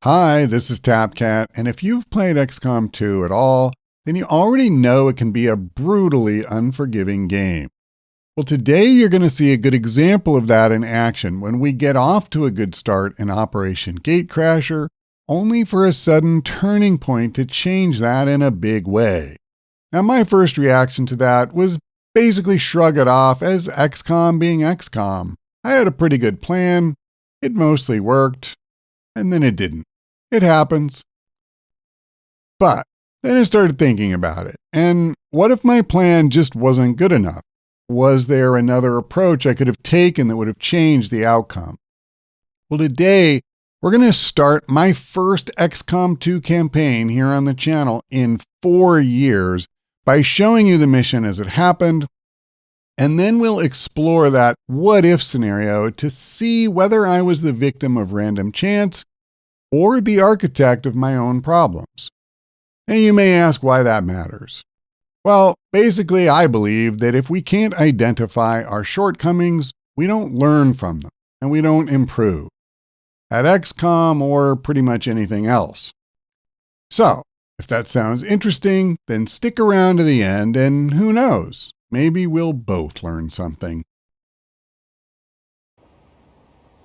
Hi, this is TapCat, and if you've played XCOM 2 at all, then you already know it can be a brutally unforgiving game. Well, today you're going to see a good example of that in action when we get off to a good start in Operation Gatecrasher, only for a sudden turning point to change that in a big way. Now, my first reaction to that was basically shrug it off as XCOM being XCOM. I had a pretty good plan, it mostly worked, and then it didn't. It happens. But then I started thinking about it. And what if my plan just wasn't good enough? Was there another approach I could have taken that would have changed the outcome? Well, today we're going to start my first XCOM 2 campaign here on the channel in 4 years by showing you the mission as it happened. And then we'll explore that what if scenario to see whether I was the victim of random chance or the architect of my own problems. And you may ask why that matters. Well, basically, I believe that if we can't identify our shortcomings, we don't learn from them, and we don't improve at XCOM or pretty much anything else. So, if that sounds interesting, then stick around to the end, and who knows, maybe we'll both learn something.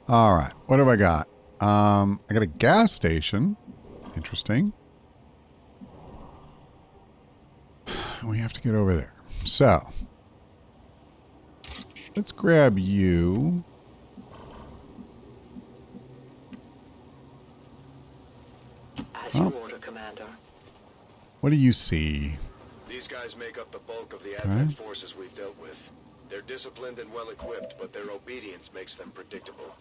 All right, what have I got? I got a gas station. Interesting. We have to get over there. So, let's grab you. As you order, Commander. What do you see? These guys make up the bulk of the Advent forces we've dealt with. They're disciplined and well-equipped, but their obedience makes them predictable.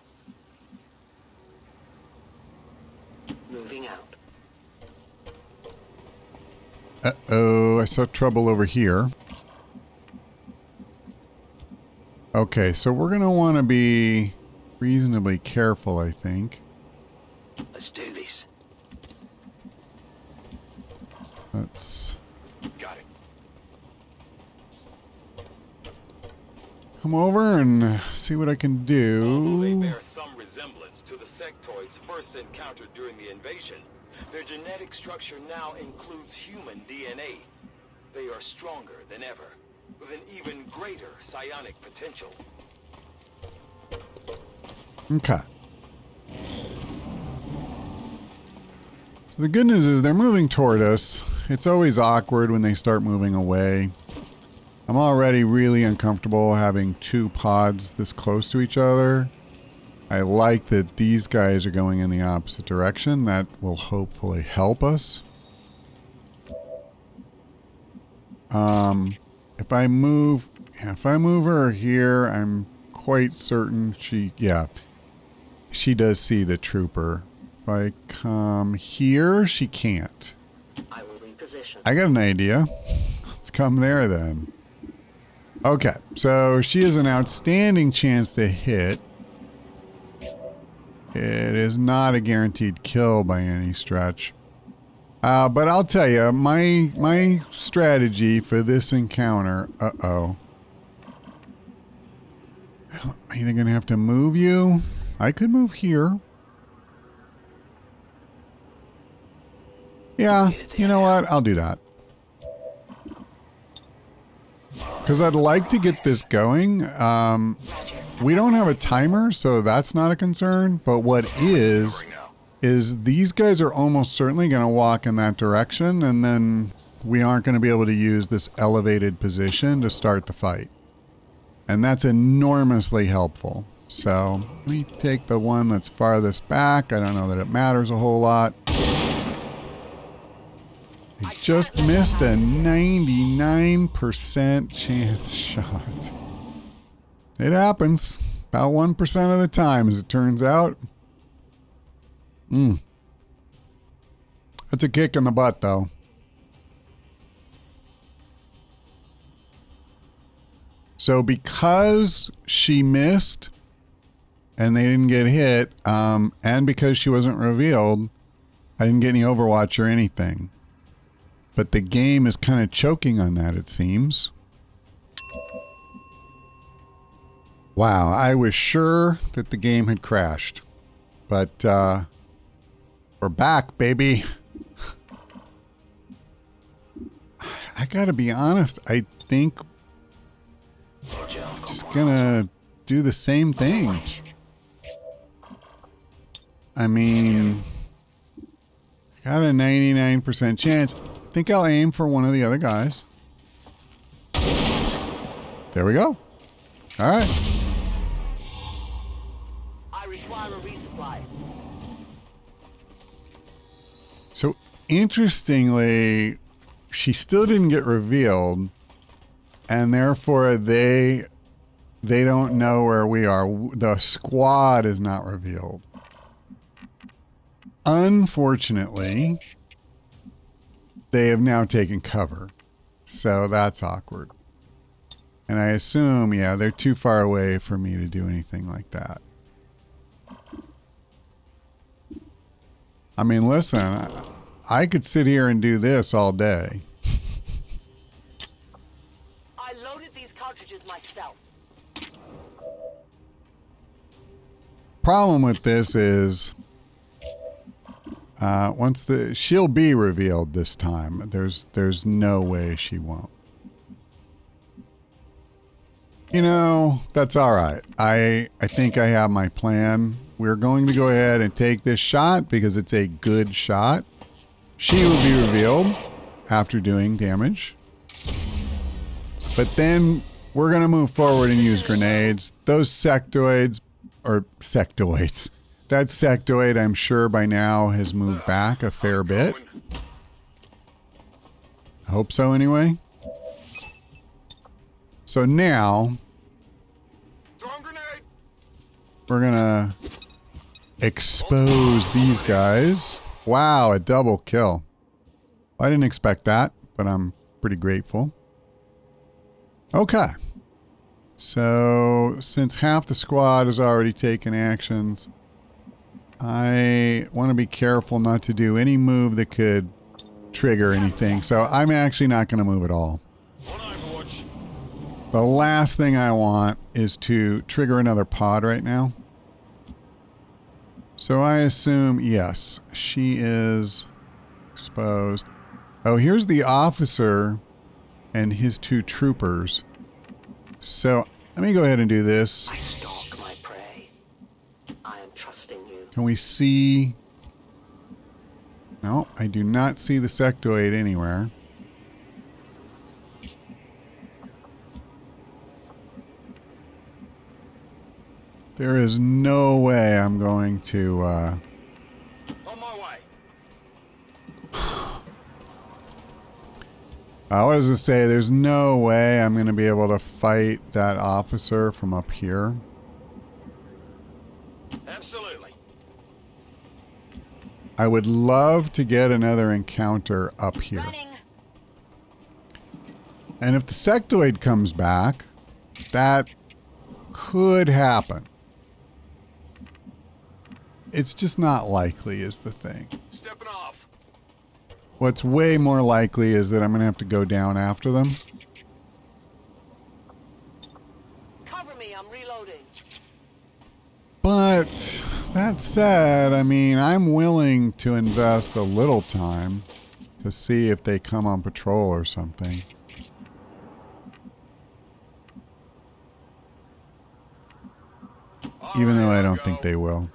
Moving out. Uh-oh, I saw trouble over here. Okay, so we're going to want to be reasonably careful, I think. Let's do this. Let's Got it. come over and see what I can Although they do. bear some resemblance to the sectoids first encountered during the invasion, their genetic structure now includes human DNA. They are stronger than ever, with an even greater psionic potential. Okay. So the good news is they're moving toward us. It's always awkward when they start moving away. I'm already really uncomfortable having two pods this close to each other. I like that these guys are going in the opposite direction. That will hopefully help us. If I move her here, I'm quite certain she does see the trooper. If I come here, she can't. I will reposition. I got an idea. Let's come there then. Okay, so she has an outstanding chance to hit. It is not a guaranteed kill by any stretch. But I'll tell you, my strategy for this encounter... Uh-oh. I'm either going to have to move you. I could move here. Yeah, you know what? I'll do that. Because I'd like to get this going. We don't have a timer, so that's not a concern. But what is these guys are almost certainly going to walk in that direction, and then we aren't going to be able to use this elevated position to start the fight. And that's enormously helpful. So let me take the one that's farthest back. I don't know that it matters a whole lot. I just missed a 99% chance shot. It happens. About 1% of the time, as it turns out. That's a kick in the butt, though. So because she missed and they didn't get hit, and because she wasn't revealed, I didn't get any Overwatch or anything. But the game is kind of choking on that, it seems. Wow, I was sure that the game had crashed. But We're back, baby. I gotta be honest, I think just gonna do the same thing. I mean, got a 99% chance. I think I'll aim for one of the other guys. There we go. All right. I require a resupply. So interestingly, she still didn't get revealed, and therefore they don't know where we are. The squad is not revealed. Unfortunately, they have now taken cover, so that's awkward. And I assume, yeah, they're too far away for me to do anything like that. I mean, listen, I could sit here and do this all day. I loaded these cartridges myself. Problem with this is, she'll be revealed this time. There's no way she won't. You know, that's all right. I think I have my plan. We're going to go ahead and take this shot because it's a good shot. She will be revealed after doing damage. But then we're going to move forward and use grenades. Those sectoids, or sectoids. That sectoid, I'm sure by now has moved back a fair bit. I hope so anyway. So now we're gonna expose these guys. Wow, a double kill. I didn't expect that, but I'm pretty grateful. Okay. So since half the squad has already taken actions, I want to be careful not to do any move that could trigger anything. So I'm actually not going to move at all. The last thing I want is to trigger another pod right now. So I assume, yes, she is exposed. Oh, here's the officer and his two troopers. So let me go ahead and do this. I stalk my prey. I am trusting you. Can we see? No, I do not see the sectoid anywhere. There is no way I'm going to, On my way. what does it say? There's no way I'm going to be able to fight that officer from up here. Absolutely. I would love to get another encounter up here. Running. And if the sectoid comes back, that could happen. It's just not likely is the thing. Stepping off. What's way more likely is that I'm going to have to go down after them. Cover me, I'm reloading. But that said, I mean, I'm willing to invest a little time to see if they come on patrol or something. Even though I don't think they will.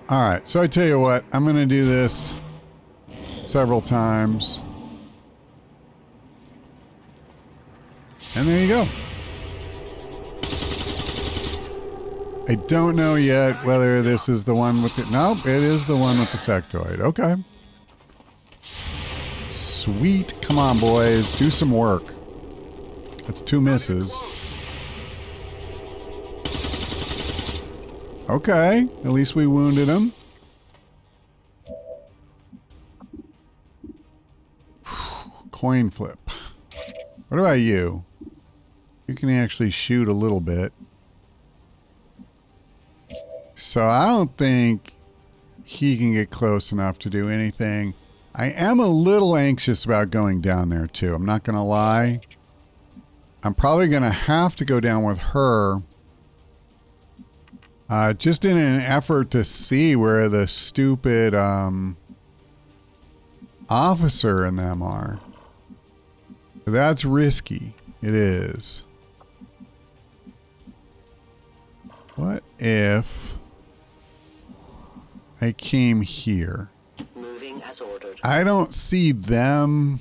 Alright, so I tell you what, I'm going to do this several times. And there you go. I don't know yet whether this is the one with the... Nope, it is the one with the sectoid. Okay. Sweet. Come on, boys. Do some work. That's 2 misses. Okay. At least we wounded him. Coin flip. What about you? You can actually shoot a little bit. So I don't think he can get close enough to do anything. I am a little anxious about going down there too. I'm not going to lie. I'm probably going to have to go down with her. Just in an effort to see where the stupid officer and them are. That's risky. It is. What if I came here? Moving as ordered. I don't see them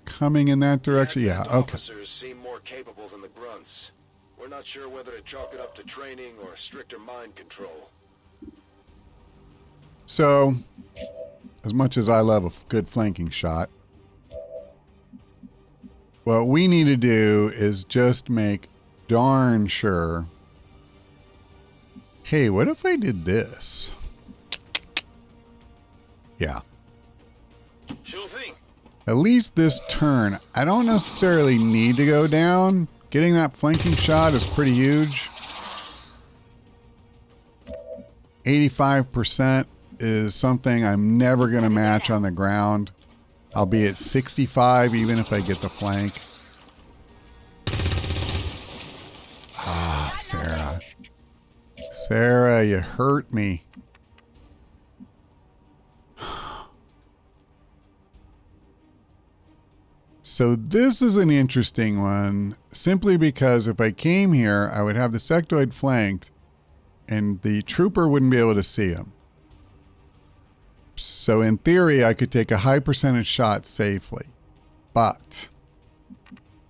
coming in that direction. Yeah, okay. Officers seem more capable than the grunts. We're not sure whether to chalk it up to training or stricter mind control. So, as much as I love a good flanking shot, what we need to do is just make darn sure. Hey, what if I did this? Yeah. Sure thing. At least this turn, I don't necessarily need to go down. Getting that flanking shot is pretty huge. 85% is something I'm never going to match on the ground. I'll be at 65 even if I get the flank. Ah, Sarah. Sarah, you hurt me. So this is an interesting one, simply because if I came here, I would have the sectoid flanked, and the trooper wouldn't be able to see him. So in theory, I could take a high percentage shot safely. But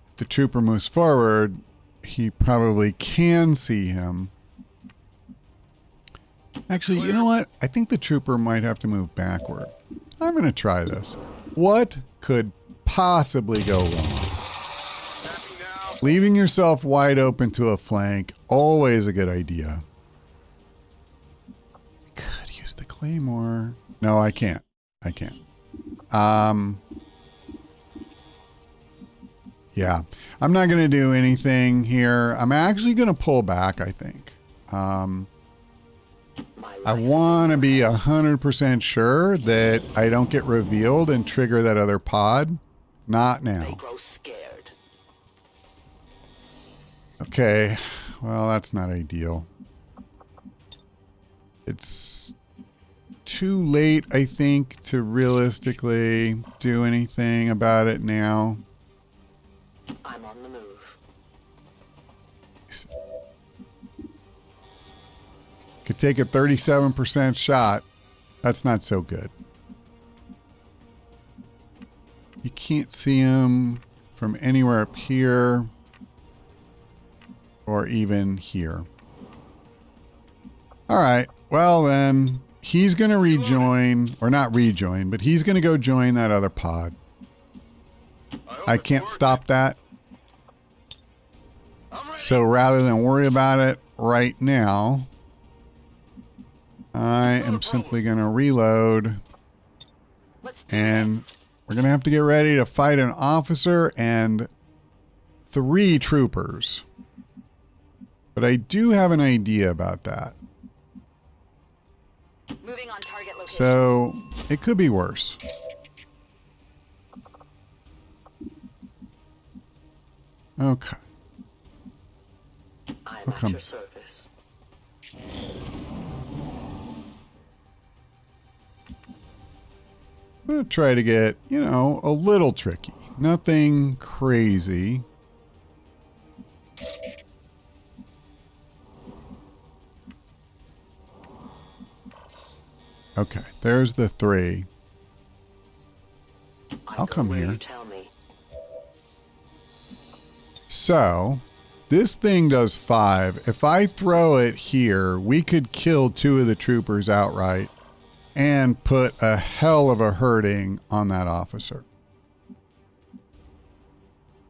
if the trooper moves forward, he probably can see him. Actually, you know what? I think the trooper might have to move backward. I'm going to try this. What could possibly go wrong? Leaving yourself wide open to a flank, always a good idea. Could use the claymore. No, I can't. I can't. Yeah, I'm not going to do anything here. I'm actually going to pull back, I think. I want to be 100% sure that I don't get revealed and trigger that other pod. Not They now. grow scared. Okay, well, that's not ideal. It's too late, I think, to realistically do anything about it now. I'm on the move. Could take a 37% shot. That's not so good. You can't see him from anywhere up here or even here. All right. Well, then he's going to rejoin, or not rejoin, but he's going to go join that other pod. I can't stop that. So rather than worry about it right now, I am simply going to reload, Let's do and this. we're going to have to get ready to fight an officer and 3 troopers. But I do have an idea about that. Moving on target location. So it could be worse. Okay. I'm at your service. I'm going to try to get, you know, a little tricky. Nothing crazy. Okay, there's the 3. I'll go come where here. You tell me. So, this thing does 5. If I throw it here, we could kill 2 of the troopers outright and put a hell of a hurting on that officer.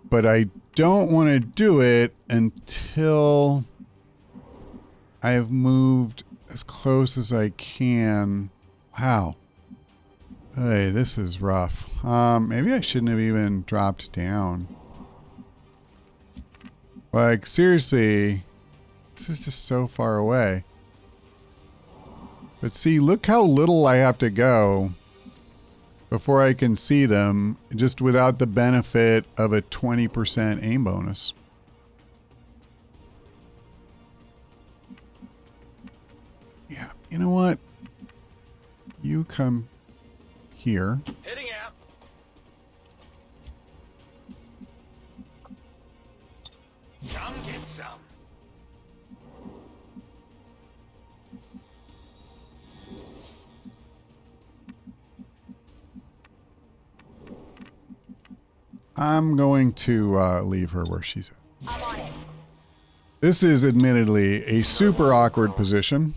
But I don't want to do it until I've moved as close as I can. Wow. Hey, this is rough. Maybe I shouldn't have even dropped down. Like, seriously, this is just so far away. But see, look how little I have to go before I can see them, just without the benefit of a 20% aim bonus. Yeah, you know what? You come here. Heading out. Come get some. I'm going to leave her where she's at. I'm on it. This is admittedly a super awkward position.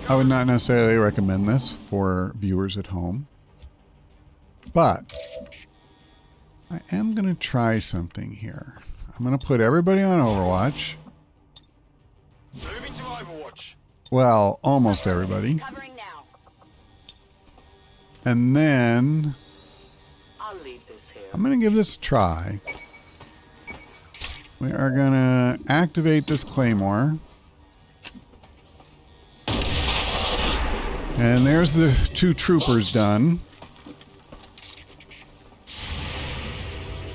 I would not necessarily recommend this for viewers at home. But I am going to try something here. I'm going to put everybody on Overwatch. Moving to Overwatch. Well, almost everybody. Covering now. And then I'll leave this here. I'm going to give this a try. We are going to activate this Claymore. And there's the 2 troopers done.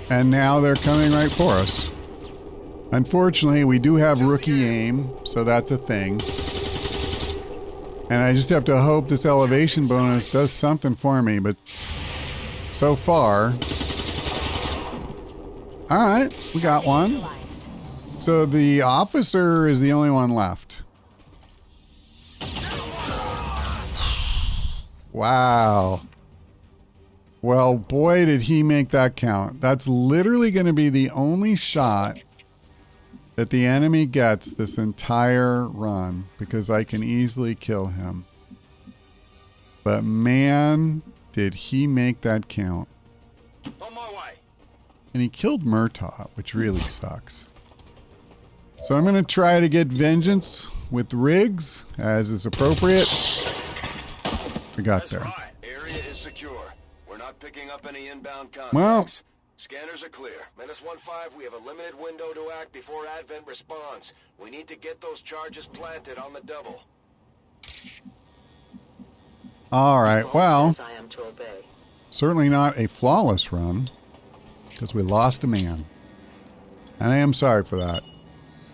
And now they're coming right for us. Unfortunately, we do have rookie aim, so that's a thing. And I just have to hope this elevation bonus does something for me, but so far... Alright, we got one. So the officer is the only one left. Wow. Well, boy, did he make that count. That's literally going to be the only shot that the enemy gets this entire run, because I can easily kill him. But man, did he make that count. On my way. And he killed Murtaugh, which really sucks. So I'm going to try to get vengeance with rigs, as is appropriate. We got there. Right. Area is secure. We're not picking up any inbound contacts. Well, Scanners are clear. Menace 1-5, we have a limited window to act before Advent responds. We need to get those charges planted on the double. all right. Well, I am to obey. certainly not a flawless run, because we lost a man. And I am sorry for that.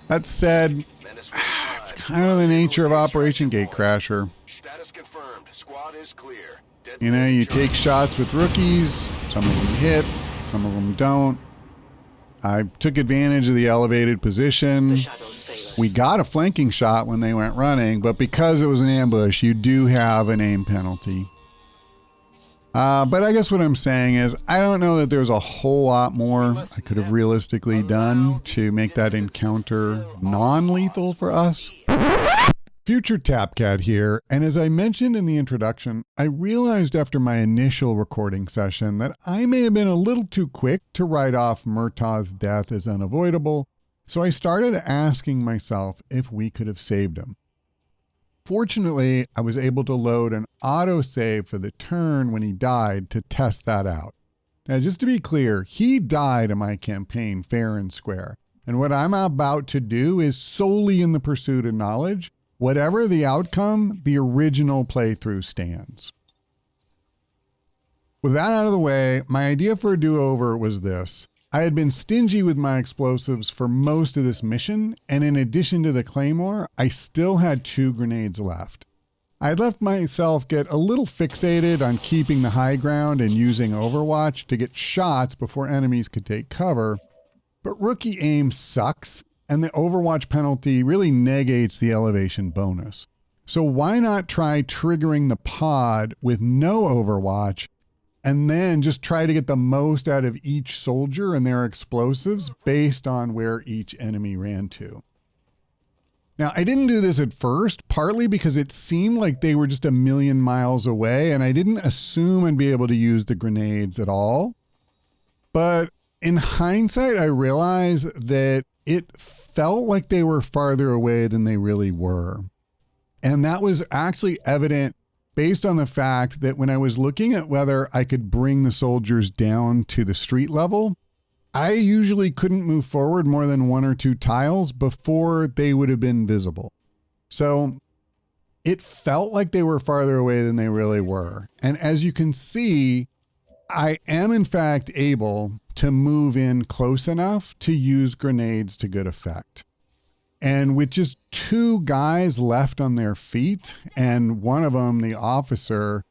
That said, Menace it's kind of the nature of Operation Gatecrasher. Status confirmed. Squad is clear. You know, you take shots with rookies. Some of them hit, some of them don't. I took advantage of the elevated position. Shadows fail us. We got a flanking shot when they went running, but because it was an ambush, you do have an aim penalty. But I guess what I'm saying is, I don't know that there's a whole lot more I could have realistically done to make that encounter non-lethal for us. Future TapCat here, and as I mentioned in the introduction, I realized after my initial recording session that I may have been a little too quick to write off Murtaugh's death as unavoidable, so I started asking myself if we could have saved him. Fortunately, I was able to load an autosave for the turn when he died to test that out. Now, just to be clear, he died in my campaign fair and square, and what I'm about to do is solely in the pursuit of knowledge. Whatever the outcome, the original playthrough stands. With that out of the way, my idea for a do-over was this. I had been stingy with my explosives for most of this mission, and in addition to the Claymore, I still had 2 grenades left. I had left myself get a little fixated on keeping the high ground and using Overwatch to get shots before enemies could take cover, but rookie aim sucks, and the Overwatch penalty really negates the elevation bonus. So why not try triggering the pod with no Overwatch and then just try to get the most out of each soldier and their explosives based on where each enemy ran to. Now, I didn't do this at first, partly because it seemed like they were just a million miles away and I didn't assume I'd be able to use the grenades at all. But in hindsight, I realized that it felt like they were farther away than they really were. And that was actually evident based on the fact that when I was looking at whether I could bring the soldiers down to the street level, I usually couldn't move forward more than 1 or 2 tiles before they would have been visible. So it felt like they were farther away than they really were. And as you can see, I am in fact able to move in close enough to use grenades to good effect. And with just 2 guys left on their feet, and one of them, the officer,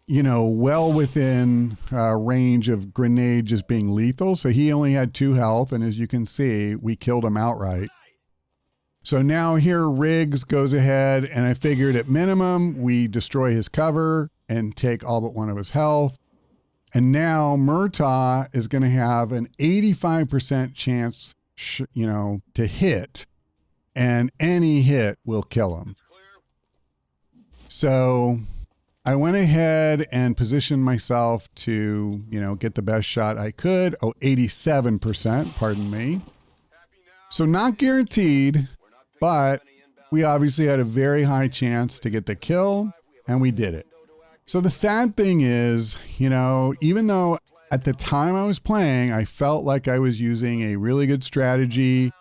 you know, well within range of grenade just being lethal. So he only had 2 health. And as you can see, we killed him outright. So now here Riggs goes ahead, and I figured at minimum we destroy his cover and take all but 1 of his health. And now Murtaugh is going to have an 85% chance, to hit, and any hit will kill him. So I went ahead and positioned myself to, get the best shot I could. Oh, 87%, pardon me. So not guaranteed, but we obviously had a very high chance to get the kill, and we did it. So the sad thing is, even though at the time I was playing, I felt like I was using a really good strategy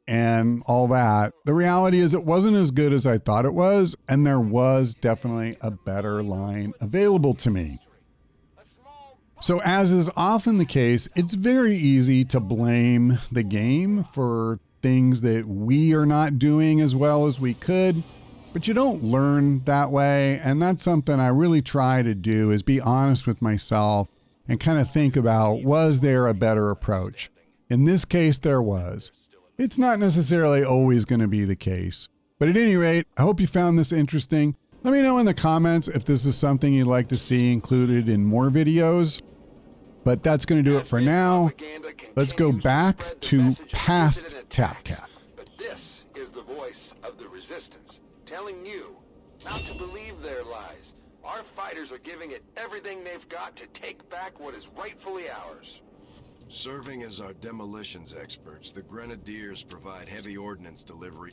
and all that, the reality is it wasn't as good as I thought it was, and there was definitely a better line available to me. So as is often the case, it's very easy to blame the game for things that we are not doing as well as we could, but you don't learn that way. And that's something I really try to do, is be honest with myself and kind of think about, was there a better approach? In this case, there was. It's not necessarily always going to be the case. But at any rate, I hope you found this interesting. Let me know in the comments if this is something you'd like to see included in more videos. But that's going to do it for now. Let's go back to past TapCat. But this is the voice of the resistance, telling you not to believe their lies. Our fighters are giving it everything they've got to take back what is rightfully ours. Serving as our demolitions experts, the Grenadiers provide heavy ordnance delivery.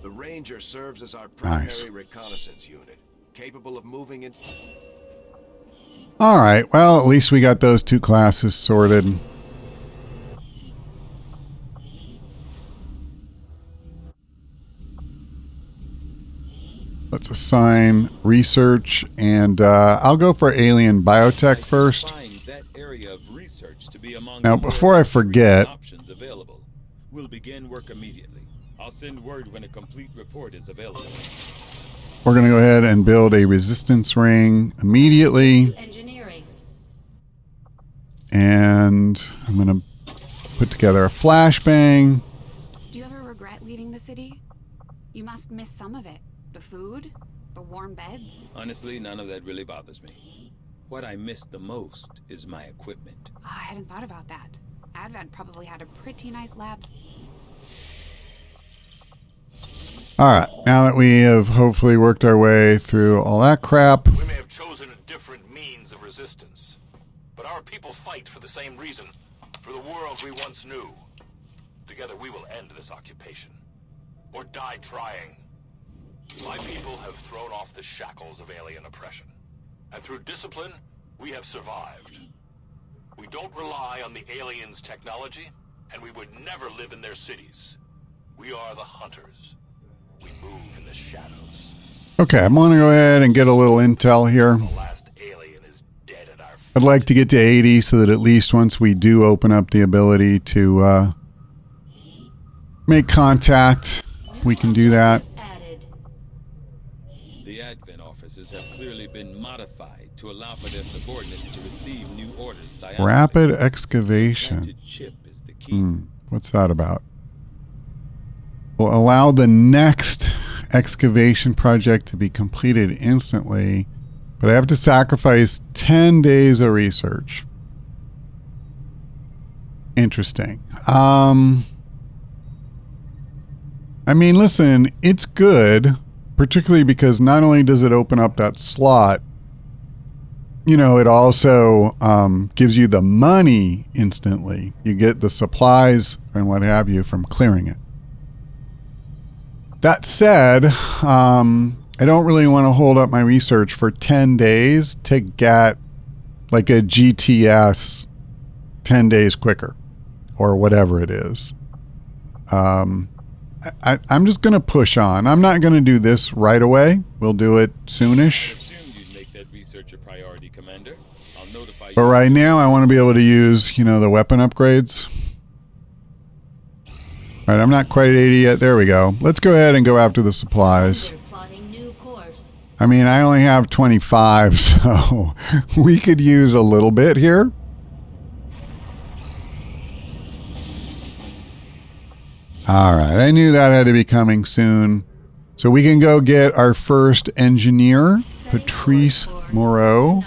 The Ranger serves as our primary reconnaissance unit, capable of moving in. All right, well, at least we got those 2 classes sorted. Let's assign research, and I'll go for alien biotech first. Now, before I forget, we'll begin work immediately. I'll send word when a complete report is available. We're going to go ahead and build a resistance ring immediately. Engineering. And I'm going to put together a flashbang. Do you ever regret leaving the city? You must miss some of it. The food, the warm beds. Honestly, none of that really bothers me. What I miss the most is my equipment. Oh, I hadn't thought about that. Advent probably had a pretty nice lab. All right, now that we have hopefully worked our way through all that crap. We may have chosen a different means of resistance, but our people fight for the same reason, for the world we once knew. Together we will end this occupation, or die trying. My people have thrown off the shackles of alien oppression, and through discipline, we have survived. We don't rely on the aliens' technology, and we would never live in their cities. We are the hunters. We move in the shadows. Okay, I'm going to go ahead and get a little intel here. The last alien is dead at our feet. I'd like to get to 80 so that at least once we do open up the ability to make contact, we can do that. The Advent officers have clearly been modified to allow for their subordinates to receive new orders. Rapid excavation. Planted chip is the key. What's that about? Will allow the next excavation project to be completed instantly, but I have to sacrifice 10 days of research. Interesting. I mean, listen, it's good, particularly because not only does it open up that slot, it also gives you the money instantly. You get the supplies and what have you from clearing it. That said, I don't really want to hold up my research for 10 days to get like a GTS 10 days quicker or whatever it is. I'm just going to push on. I'm not going to do this right away. We'll do it soonish. researcher priority, Commander. I'll notify you. But right now, I want to be able to use, you know, the weapon upgrades. All right, I'm not quite at 80 yet. There we go. Let's go ahead and go after the supplies. I mean, I only have 25, so we could use a little bit here. All right, I knew that had to be coming soon. So we can go get our first engineer, Patrice Moreau.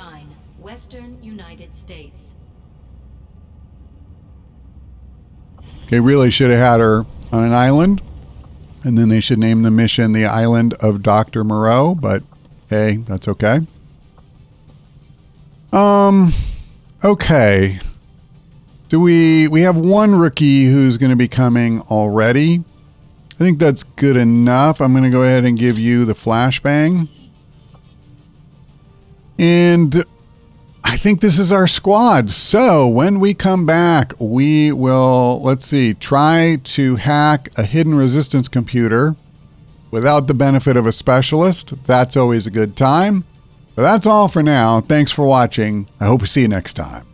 Western United States. They really should have had her on an island, and then they should name the mission the Island of Dr. Moreau, but hey, that's okay. Okay. We have one rookie who's going to be coming already. I think that's good enough. I'm going to go ahead and give you the flashbang. And I think this is our squad. So when we come back, we will, let's see, try to hack a hidden resistance computer without the benefit of a specialist. That's always a good time. But that's all for now. Thanks for watching. I hope to see you next time.